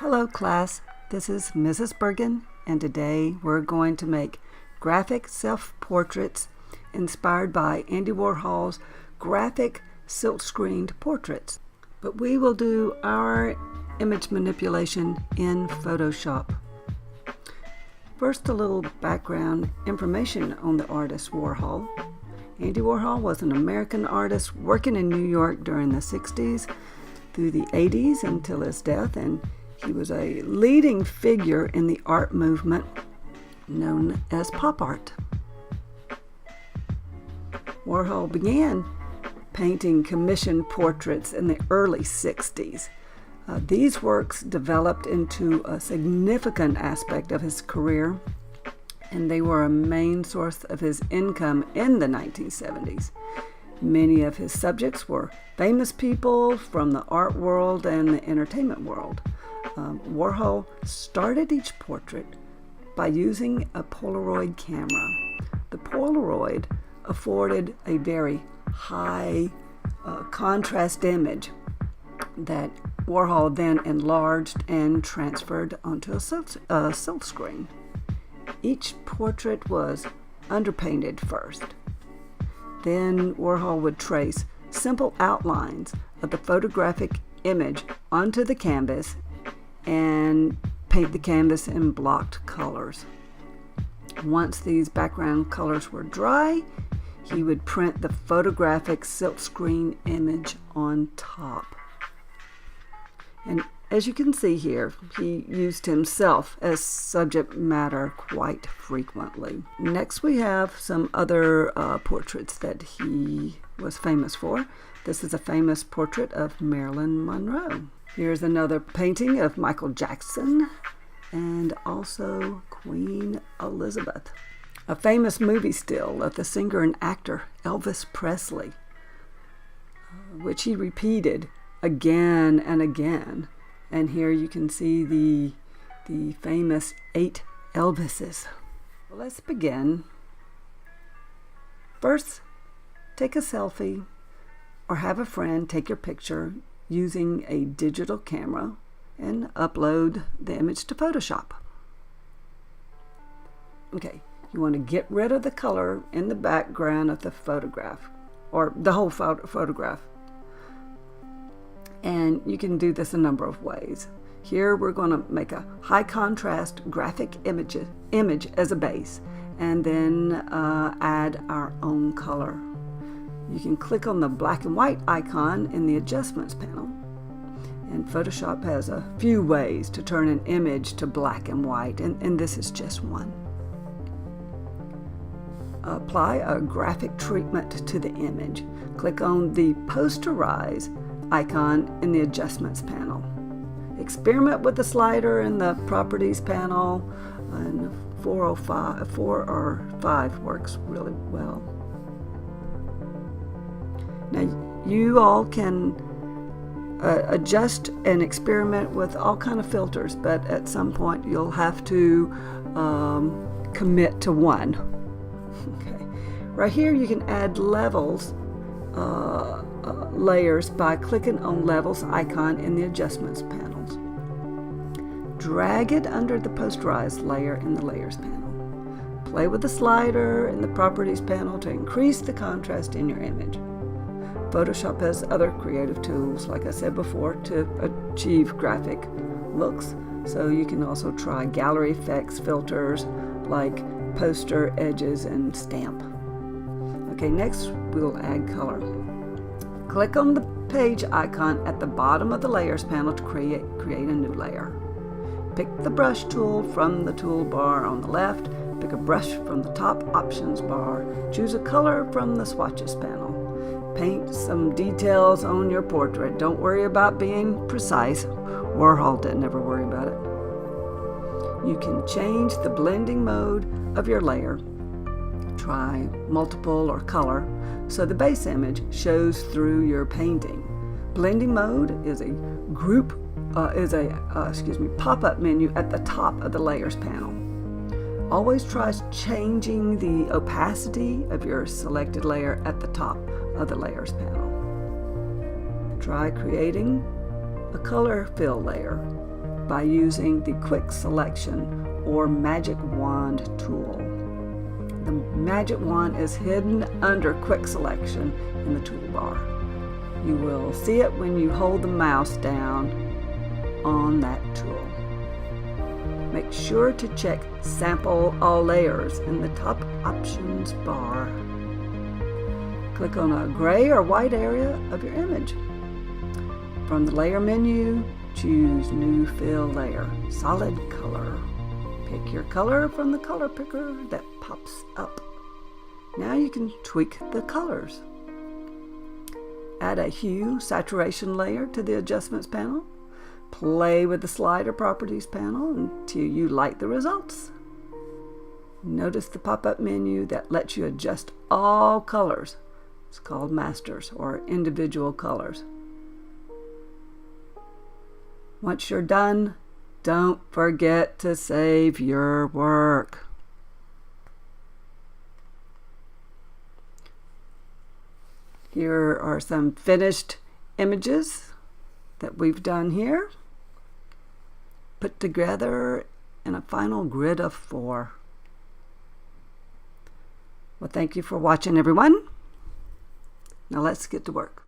Hello class, this is Mrs. Bergen, and today we're going to make graphic self-portraits inspired by Andy Warhol's graphic silk-screened portraits. But we will do our image manipulation in Photoshop. First, a little background information on the artist Warhol. Andy Warhol was an American artist working in New York during the 60s through the 80s until his death, and he was a leading figure in the art movement known as pop art. Warhol began painting commissioned portraits in the early 60s. These works developed into a significant aspect of his career, and they were a main source of his income in the 1970s. Many of his subjects were famous people from the art world and the entertainment world. Warhol started each portrait by using a Polaroid camera. The Polaroid afforded a very high contrast image that Warhol then enlarged and transferred onto a silk screen. Each portrait was underpainted first. Then Warhol would trace simple outlines of the photographic image onto the canvas and paint the canvas in blocked colors. Once these background colors were dry, he would print the photographic silkscreen image on top. And as you can see here, he used himself as subject matter quite frequently. Next, we have some other portraits that he was famous for. This is a famous portrait of Marilyn Monroe. Here's another painting of Michael Jackson and also Queen Elizabeth. A famous movie still of the singer and actor Elvis Presley, which he repeated again and again. And here you can see the famous 8 Elvises. Well, let's begin. First, take a selfie or have a friend take your picture using a digital camera and upload the image to Photoshop. Okay, you want to get rid of the color in the background of the photograph, or the whole photograph. And you can do this a number of ways. Here we're going to make a high contrast graphic image as a base, and then add our own color. You can click on the black and white icon in the adjustments panel. And Photoshop has a few ways to turn an image to black and white, and this is just one. Apply a graphic treatment to the image. Click on the posterize icon in the adjustments panel. Experiment with the slider in the properties panel, and 4 or 5 works really well. Now you all can adjust and experiment with all kind of filters, but at some point you'll have to commit to one. Okay. Right here you can add levels, layers by clicking on levels icon in the adjustments panels. Drag it under the posterized layer in the layers panel. Play with the slider in the properties panel to increase the contrast in your image. Photoshop has other creative tools, like I said before, to achieve graphic looks. So you can also try gallery effects filters like poster, edges, and stamp. Okay, next we'll add color. Click on the page icon at the bottom of the layers panel to create a new layer. Pick the brush tool from the toolbar on the left. Pick a brush from the top options bar. Choose a color from the swatches panel. Paint some details on your portrait. Don't worry about being precise. Warhol didn't ever worry about it. You can change the blending mode of your layer. Try multiple or color so the base image shows through your painting. Blending mode is a pop-up menu at the top of the layers panel. Always try changing the opacity of your selected layer at the top of the layers panel. Try creating a color fill layer. by using the Quick Selection or Magic Wand tool. The Magic Wand is hidden under Quick Selection in the toolbar. You will see it when you hold the mouse down on that tool. Make sure to check Sample All Layers in the top options bar. Click on a gray or white area of your image. From the Layer menu, choose New Fill Layer, Solid Color. Pick your color from the color picker that pops up. Now you can tweak the colors. Add a hue saturation layer to the Adjustments panel. Play with the Slider Properties panel until you like the results. Notice the pop-up menu that lets you adjust all colors. It's called Masters or Individual Colors. Once you're done, don't forget to save your work. Here are some finished images that we've done here, put together in a final grid of 4. Well, thank you for watching, everyone. Now let's get to work.